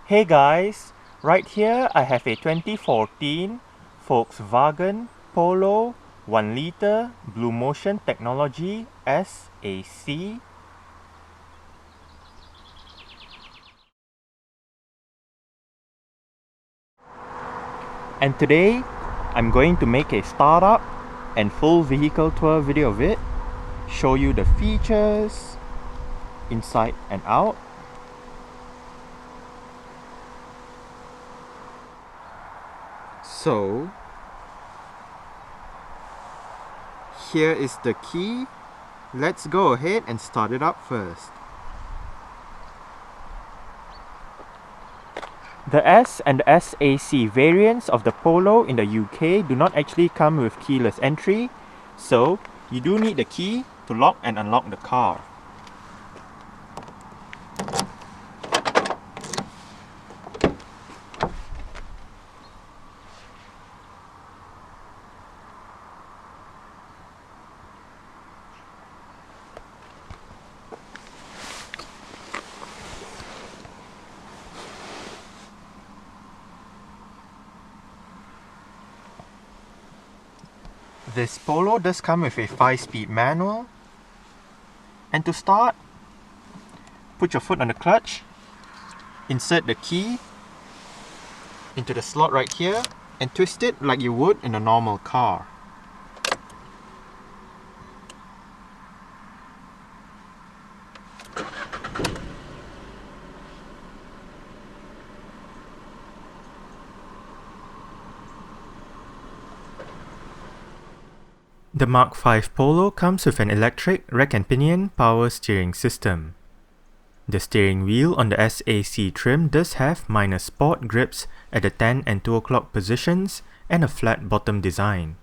Hey guys, right here I have a 2014 Volkswagen Polo 1 liter BlueMotion technology SAC. And today I'm going to make a startup and full vehicle tour video of it, show you the features inside and out. So here is the key. Let's go ahead and start it up first. The S and the SAC variants of the Polo in the UK do not actually come with keyless entry, so you do need the key to lock and unlock the car. This Polo does come with a 5-speed manual, and to start, put your foot on the clutch, insert the key into the slot right here, and twist it like you would in a normal car. The Mark V Polo comes with an electric rack and pinion power steering system. The steering wheel on the SAC trim does have minor sport grips at the 10 and 2 o'clock positions and a flat bottom design.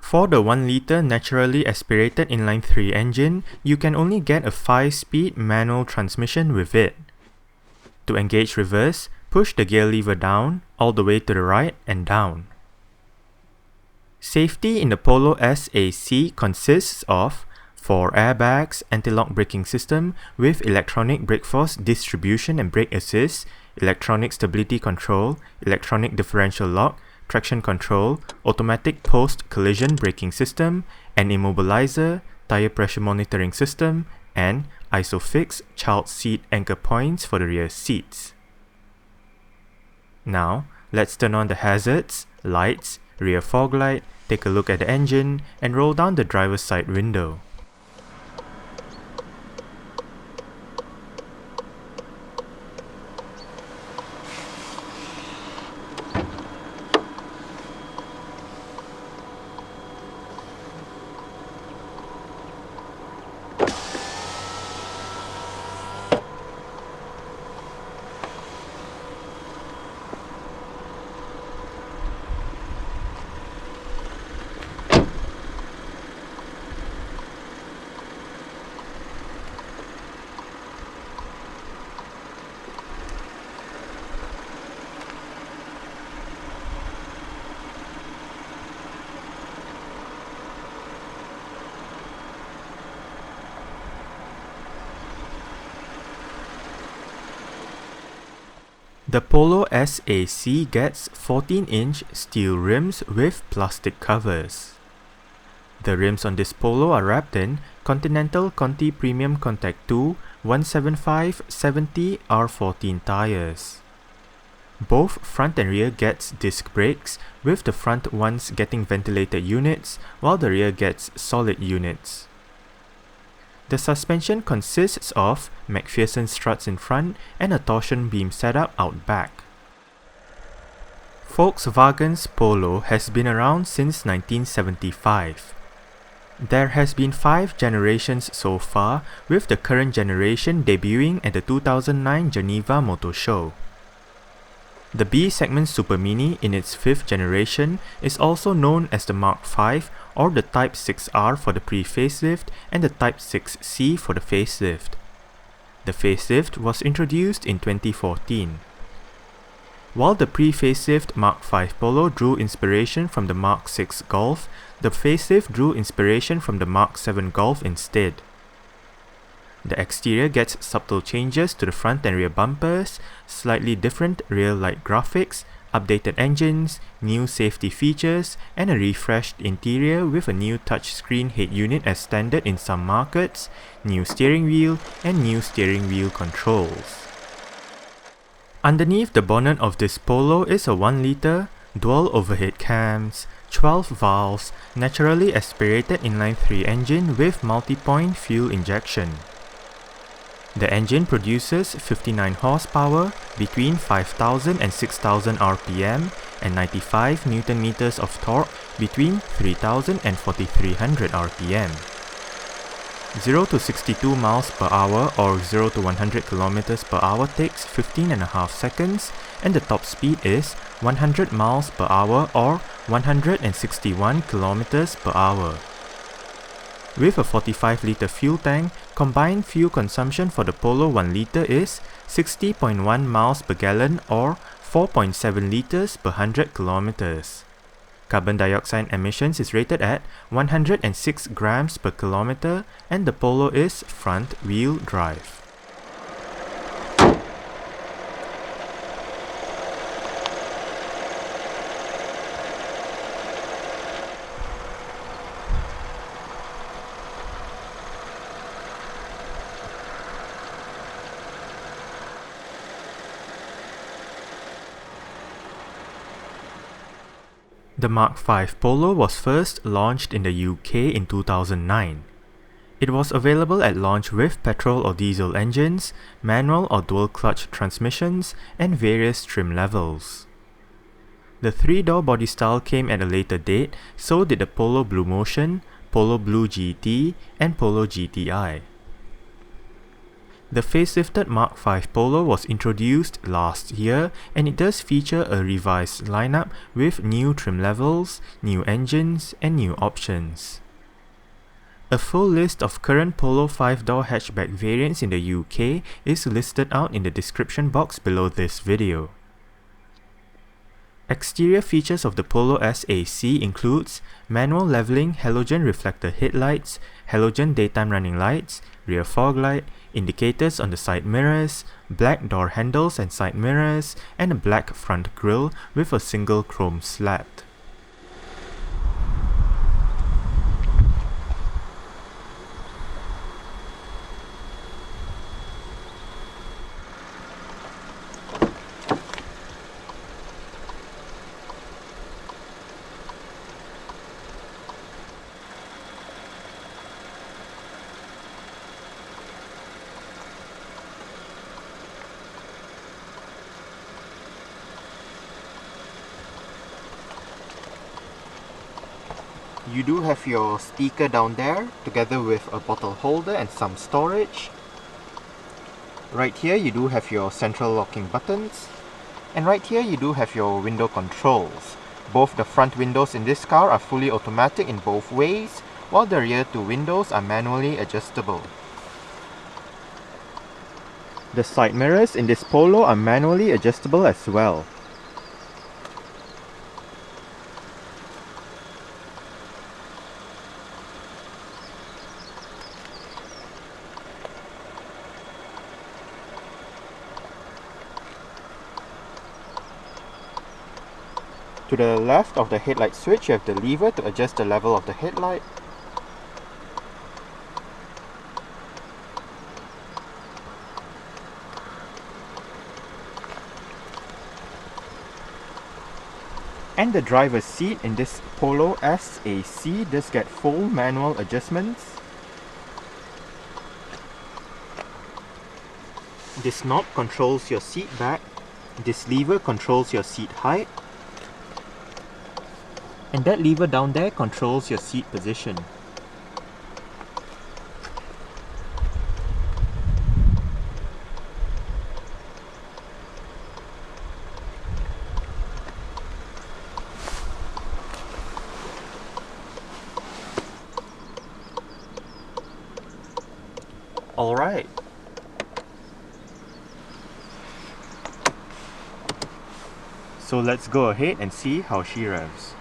For the 1-liter naturally aspirated inline-3 engine, you can only get a 5-speed manual transmission with it. To engage reverse, push the gear lever down, all the way to the right and down. Safety in the Polo SAC consists of 4 airbags, anti-lock braking system with electronic brake force distribution and brake assist, electronic stability control, electronic differential lock, traction control, automatic post-collision braking system, an immobilizer, tire pressure monitoring system, and ISOFIX child seat anchor points for the rear seats. Now, let's turn on the hazards, lights, rear fog light, take a look at the engine, and roll down the driver's side window. The Polo SAC gets 14-inch steel rims with plastic covers. The rims on this Polo are wrapped in Continental Conti Premium Contact 2 175/70 R14 tires. Both front and rear gets disc brakes, with the front ones getting ventilated units while the rear gets solid units. The suspension consists of McPherson struts in front and a torsion beam setup out back. Volkswagen's Polo has been around since 1975. There has been 5 generations so far, with the current generation debuting at the 2009 Geneva Motor Show. The B-segment Super Mini in its 5th generation is also known as the Mark V or the Type 6R for the pre-facelift and the Type 6C for the facelift. The facelift was introduced in 2014. While the pre-facelift Mark V Polo drew inspiration from the Mark VI Golf, the facelift drew inspiration from the Mark VII Golf instead. The exterior gets subtle changes to the front and rear bumpers, slightly different rear light graphics, updated engines, new safety features, and a refreshed interior with a new touchscreen head unit as standard in some markets, new steering wheel, and new steering wheel controls. Underneath the bonnet of this Polo is a 1 litre, dual overhead cams, 12 valves, naturally aspirated inline-3 engine with multi-point fuel injection. The engine produces 59 horsepower between 5,000 and 6,000 RPM and 95 Nm of torque between 3,000 and 4,300 RPM. 0 to 62 miles per hour or 0 to 100 km per hour takes 15.5 seconds, and the top speed is 100 miles per hour or 161 km per hour. With a 45-litre fuel tank, combined fuel consumption for the Polo 1 litre is 60.1 miles per gallon or 4.7 litres per 100 kilometers. Carbon dioxide emissions is rated at 106 grams per kilometer, and the Polo is front-wheel drive. The Mark V Polo was first launched in the UK in 2009. It was available at launch with petrol or diesel engines, manual or dual-clutch transmissions, and various trim levels. The 3-door body style came at a later date, so did the Polo BlueMotion, Polo Blue GT, and Polo GTI. The facelifted Mark V Polo was introduced last year, and it does feature a revised lineup with new trim levels, new engines, and new options. A full list of current Polo 5-door hatchback variants in the UK is listed out in the description box below this video. Exterior features of the Polo SAC includes manual leveling halogen reflector headlights, halogen daytime running lights, rear fog light, indicators on the side mirrors, black door handles and side mirrors, and a black front grille with a single chrome slat. You do have your speaker down there, together with a bottle holder and some storage. Right here you do have your central locking buttons. And right here you do have your window controls. Both the front windows in this car are fully automatic in both ways, while the rear two windows are manually adjustable. The side mirrors in this Polo are manually adjustable as well. To the left of the headlight switch, you have the lever to adjust the level of the headlight. And the driver's seat in this Polo SAC does get full manual adjustments. This knob controls your seat back. This lever controls your seat height. And that lever down there controls your seat position. Alright. So let's go ahead and see how she revs.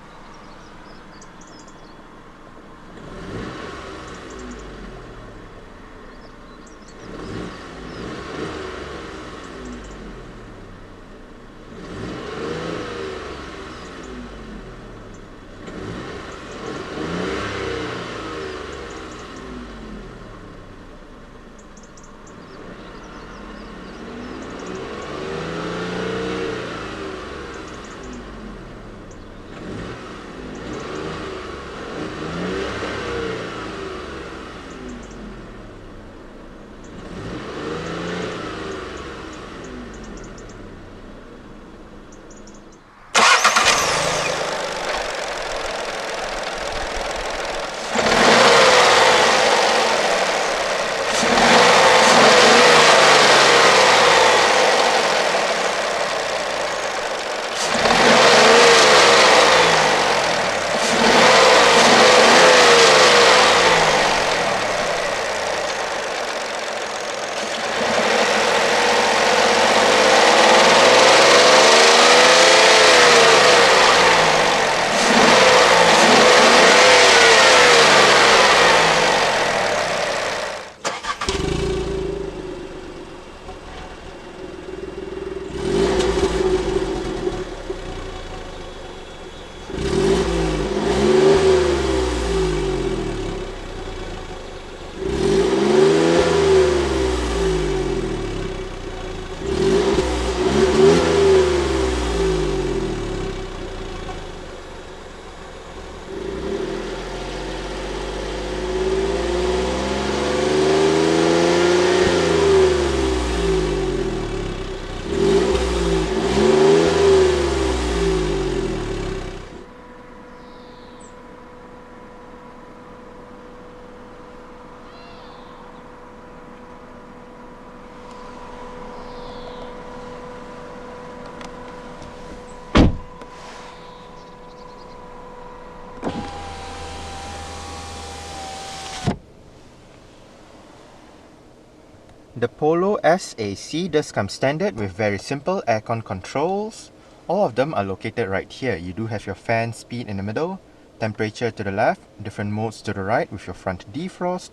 The Polo SAC does come standard with very simple aircon controls. All of them are located right here. You do have your fan speed in the middle, temperature to the left, different modes to the right with your front defrost,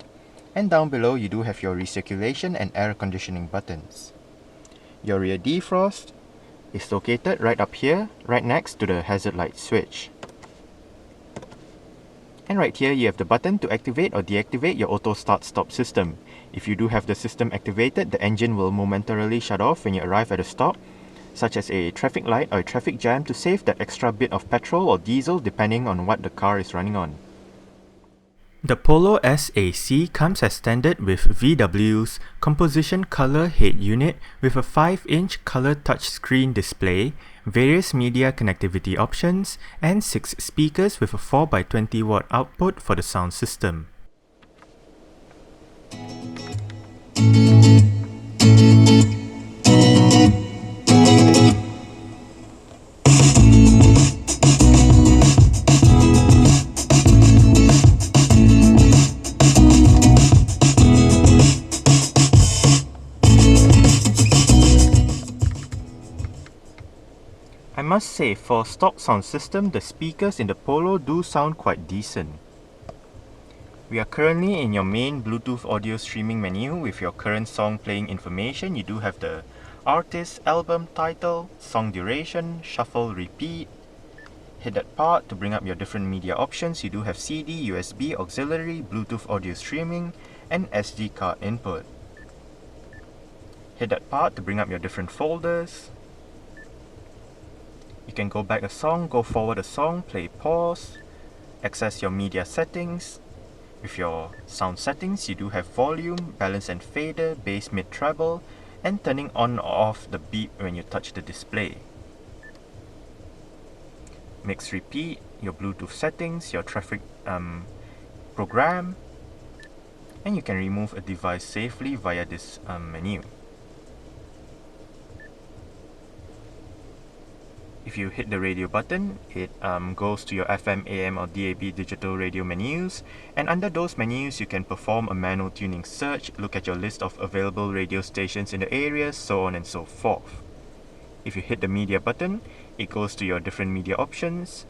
and down below you do have your recirculation and air conditioning buttons. Your rear defrost is located right up here, right next to the hazard light switch. And right here you have the button to activate or deactivate your auto start-stop system. If you do have the system activated, the engine will momentarily shut off when you arrive at a stop, such as a traffic light or a traffic jam, to save that extra bit of petrol or diesel depending on what the car is running on. The Polo SAC comes as standard with VW's composition color head unit with a 5-inch color touchscreen display, various media connectivity options, and 6 speakers with a 4x20 watt output for the sound system. I must say, for stock sound system, the speakers in the Polo do sound quite decent. We are currently in your main Bluetooth audio streaming menu with your current song playing information. You do have the artist, album title, song duration, shuffle, repeat. Hit that part to bring up your different media options. You do have CD, USB, auxiliary, Bluetooth audio streaming, and SD card input. Hit that part to bring up your different folders. You can go back a song, go forward a song, play pause, access your media settings. With your sound settings, you do have volume, balance and fader, bass, mid, treble, and turning on or off the beep when you touch the display. Mix, repeat, your Bluetooth settings, your traffic program, and you can remove a device safely via this menu. If you hit the radio button, it goes to your FM, AM or DAB digital radio menus, and under those menus you can perform a manual tuning search, look at your list of available radio stations in the area, so on and so forth. If you hit the media button, it goes to your different media options,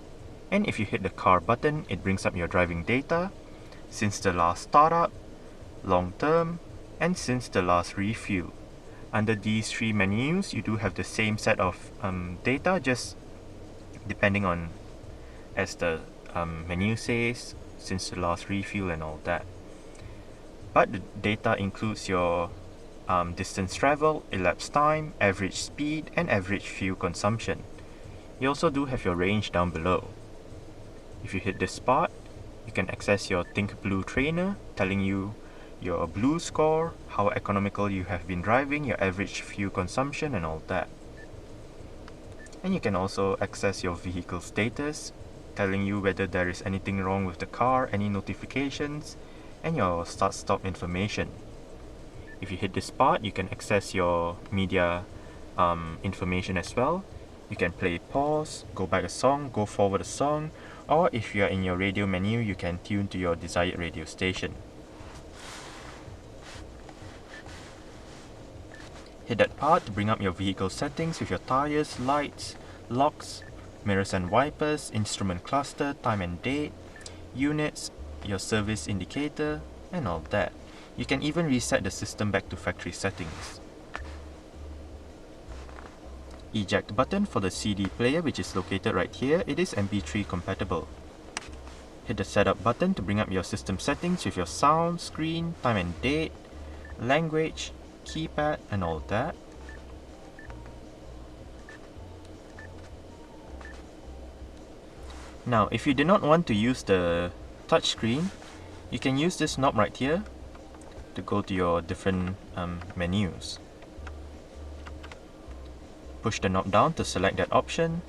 and if you hit the car button, it brings up your driving data, since the last startup, long term, and since the last refuel. Under these three menus, you do have the same set of data, just depending on, as the menu says, since the last refuel and all that. But the data includes your distance travel, elapsed time, average speed, and average fuel consumption. You also do have your range down below. If you hit this spot, you can access your Think Blue trainer, telling you your Blue score, how economical you have been driving, your average fuel consumption, and all that. And you can also access your vehicle status, telling you whether there is anything wrong with the car, any notifications, and your start-stop information. If you hit this spot, you can access your media information as well. You can play pause, go back a song, go forward a song, or if you are in your radio menu, you can tune to your desired radio station. Hit that part to bring up your vehicle settings with your tires, lights, locks, mirrors and wipers, instrument cluster, time and date, units, your service indicator, and all that. You can even reset the system back to factory settings. Eject button for the CD player, which is located right here. It is MP3 compatible. Hit the setup button to bring up your system settings with your sound, screen, time and date, language, keypad, and all that. Now, if you do not want to use the touchscreen, you can use this knob right here to go to your different menus. Push the knob down to select that option.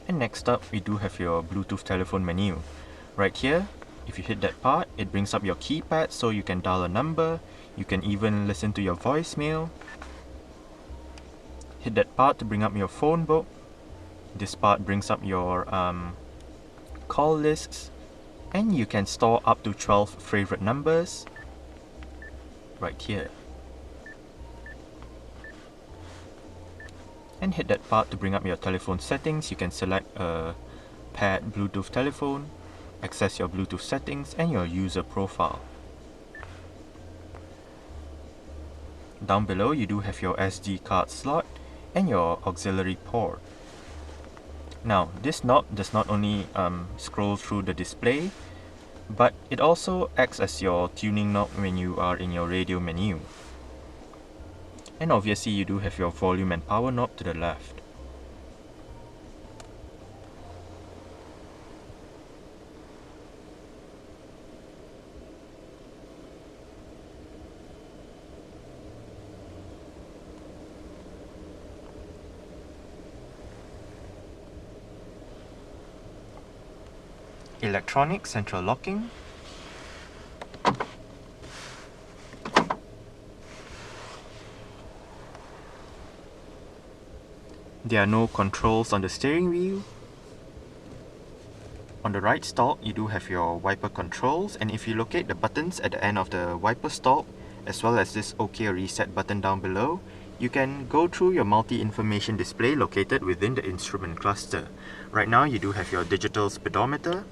And next up, we do have your Bluetooth telephone menu. Right here, if you hit that part, it brings up your keypad so you can dial a number. You can even listen to your voicemail. Hit that part to bring up your phone book. This part brings up your call lists, and you can store up to 12 favorite numbers right here. And hit that part to bring up your telephone settings. You can select a paired Bluetooth telephone, access your Bluetooth settings, and your user profile. Down below, you do have your SD card slot and your auxiliary port. Now, this knob does not only scroll through the display, but it also acts as your tuning knob when you are in your radio menu. And obviously, you do have your volume and power knob to the left. Electronic central locking. There are no controls on the steering wheel. On the right stalk, you do have your wiper controls, and if you locate the buttons at the end of the wiper stalk, as well as this OK or reset button down below, you can go through your multi-information display located within the instrument cluster. Right now, you do have your digital speedometer,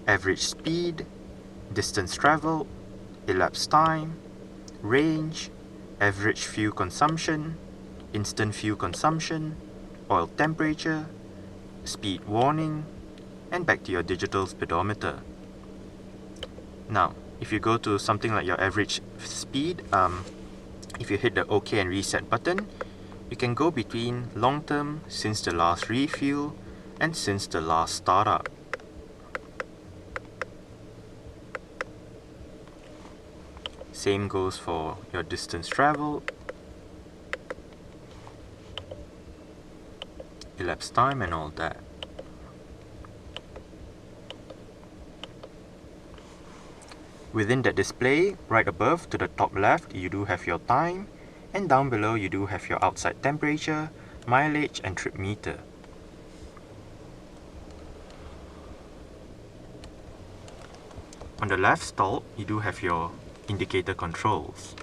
average speed, distance traveled, elapsed time, range, average fuel consumption, instant fuel consumption, oil temperature, speed warning, and back to your digital speedometer. Now, if you go to something like your average speed, if you hit the OK and reset button, you can go between long term, since the last refuel, and since the last startup. Same goes for your distance traveled, elapsed time, and all that. Within that display, right above to the top left, you do have your time, and down below you do have your outside temperature, mileage, and trip meter. On the left stalk, you do have your indicator controls.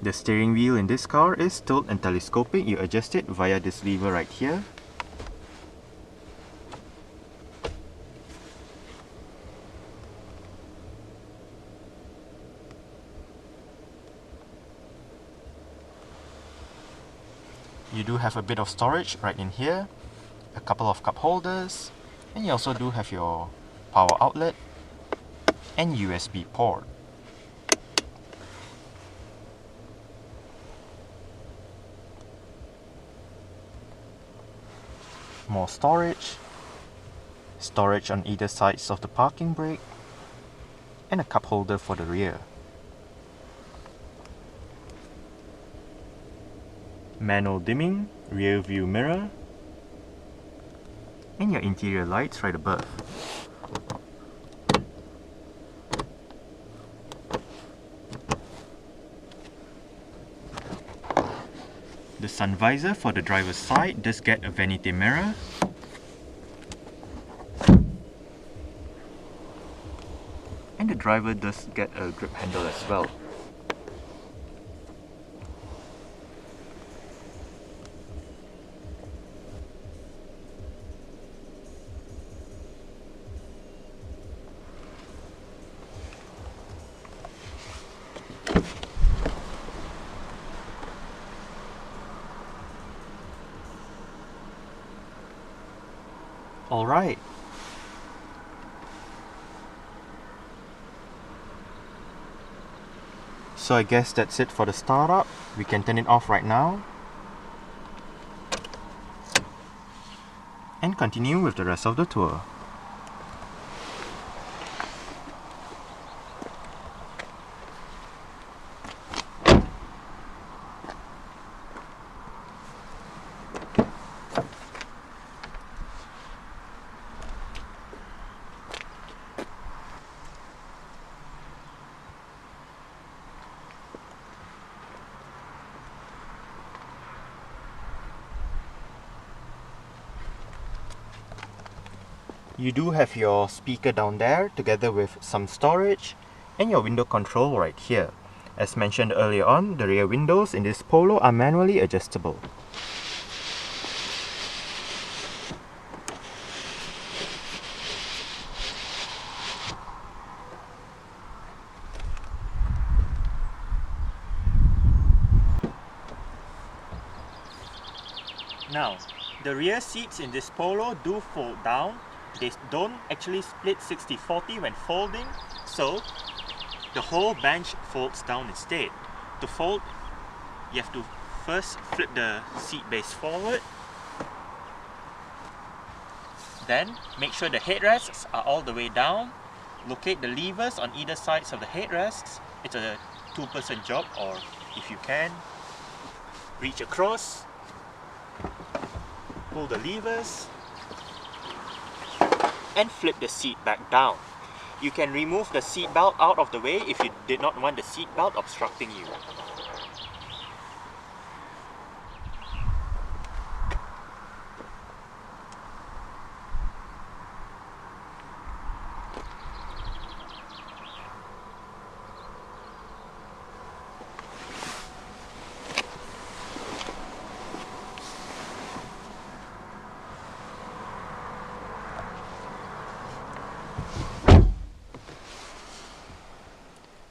The steering wheel in this car is tilt and telescopic. You adjust it via this lever right here. You do have a bit of storage right in here, a couple of cup holders, and you also do have your power outlet and USB port. More storage on either sides of the parking brake, and a cup holder for the rear. Manual dimming, rear view mirror, and your interior lights right above. The sun visor for the driver's side does get a vanity mirror. And the driver does get a grip handle as well. Alright. So I guess that's it for the startup. We can turn it off right now. And continue with the rest of the tour. You do have your speaker down there together with some storage and your window control right here. As mentioned earlier on, the rear windows in this Polo are manually adjustable. Now, the rear seats in this Polo do fold down. They don't actually split 60-40 when folding, so the whole bench folds down instead. To fold, you have to first flip the seat base forward, then make sure the headrests are all the way down, locate the levers on either sides of the headrests. It's a two-person job, or if you can, reach across, pull the levers, and flip the seat back down. You can remove the seat belt out of the way if you did not want the seat belt obstructing you.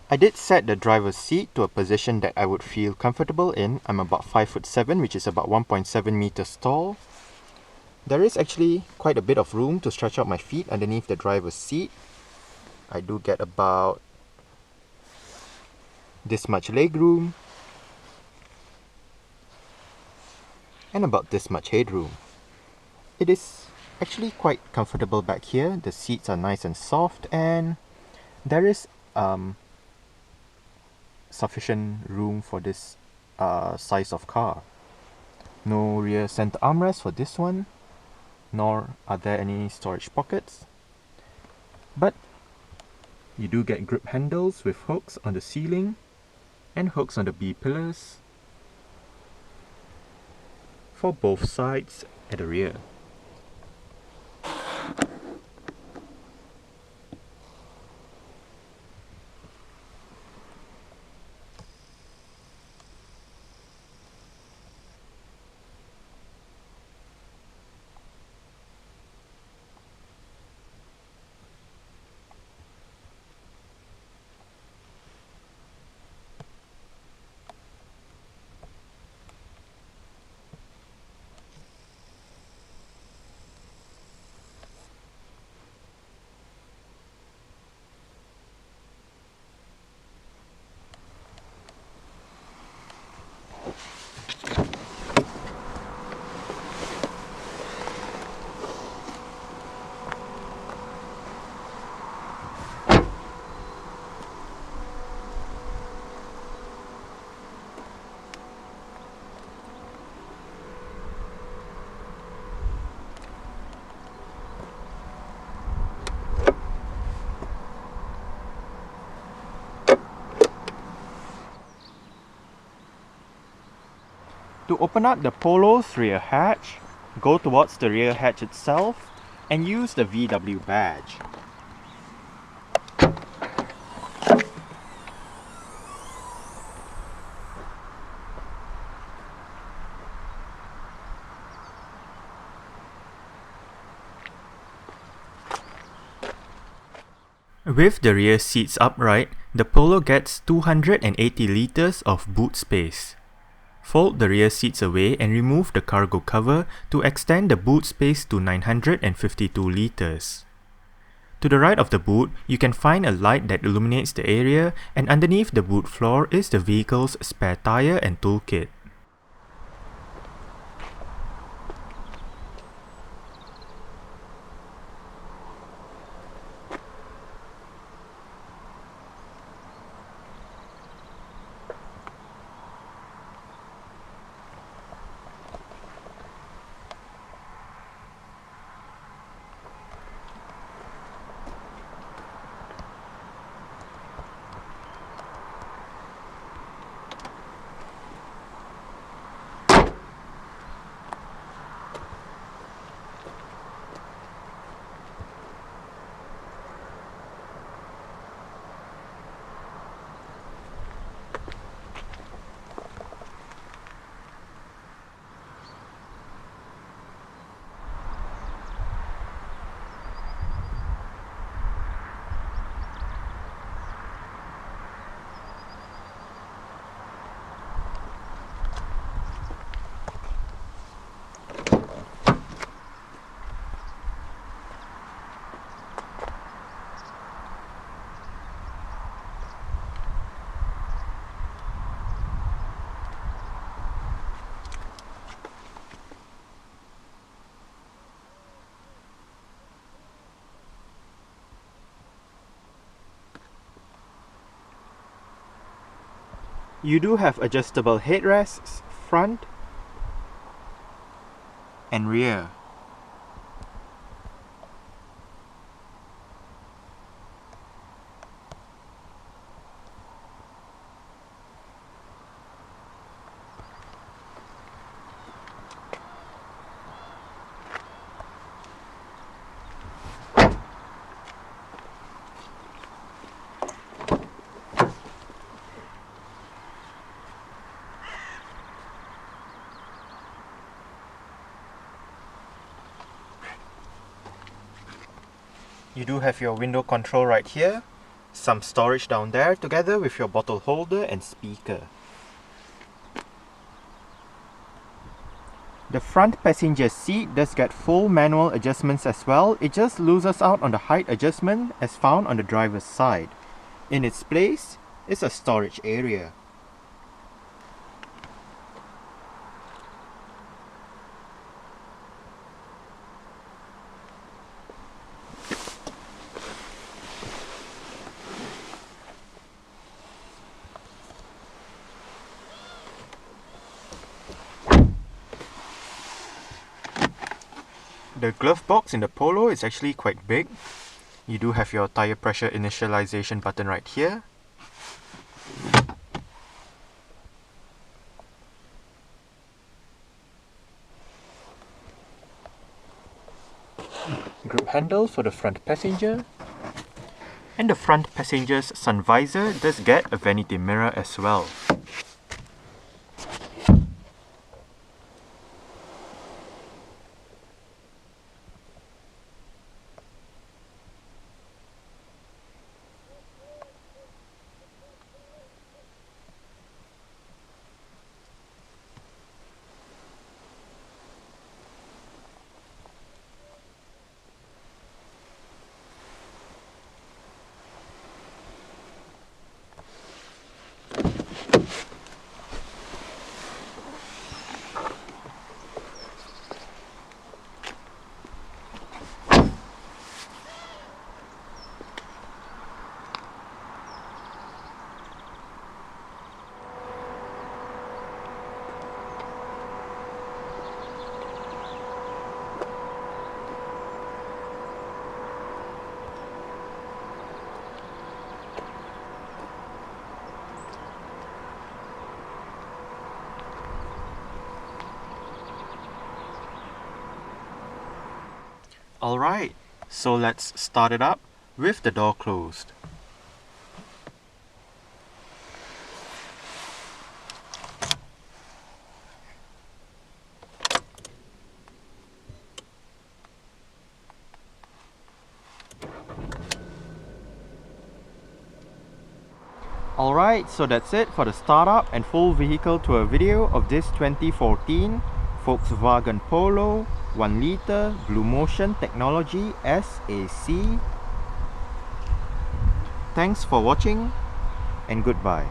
I did set the driver's seat to a position that I would feel comfortable in. I'm about 5'7", which is about 1.7 meters tall. There is actually quite a bit of room to stretch out my feet underneath the driver's seat. I do get about this much leg room and about this much headroom. It is actually quite comfortable back here. The seats are nice and soft, and there is sufficient room for this size of car. No rear center armrest for this one, nor are there any storage pockets, but you do get grip handles with hooks on the ceiling and hooks on the B-pillars for both sides at the rear. To open up the Polo's rear hatch, go towards the rear hatch itself and use the VW badge. With the rear seats upright, the Polo gets 280 litres of boot space. Fold the rear seats away and remove the cargo cover to extend the boot space to 952 litres. To the right of the boot, you can find a light that illuminates the area, and underneath the boot floor is the vehicle's spare tyre and toolkit. You do have adjustable headrests, front and rear. You do have your window control right here, some storage down there together with your bottle holder and speaker. The front passenger seat does get full manual adjustments as well. It just loses out on the height adjustment as found on the driver's side. In its place is a storage area. The glove box in the Polo is actually quite big. You do have your tire pressure initialization button right here. Grip handle for the front passenger. And the front passenger's sun visor does get a vanity mirror as well. Alright, so let's start it up with the door closed. Alright, so that's it for the startup and full vehicle tour video of this 2014 Volkswagen Polo 1 litre BlueMotion technology SAC. Thanks for watching and goodbye.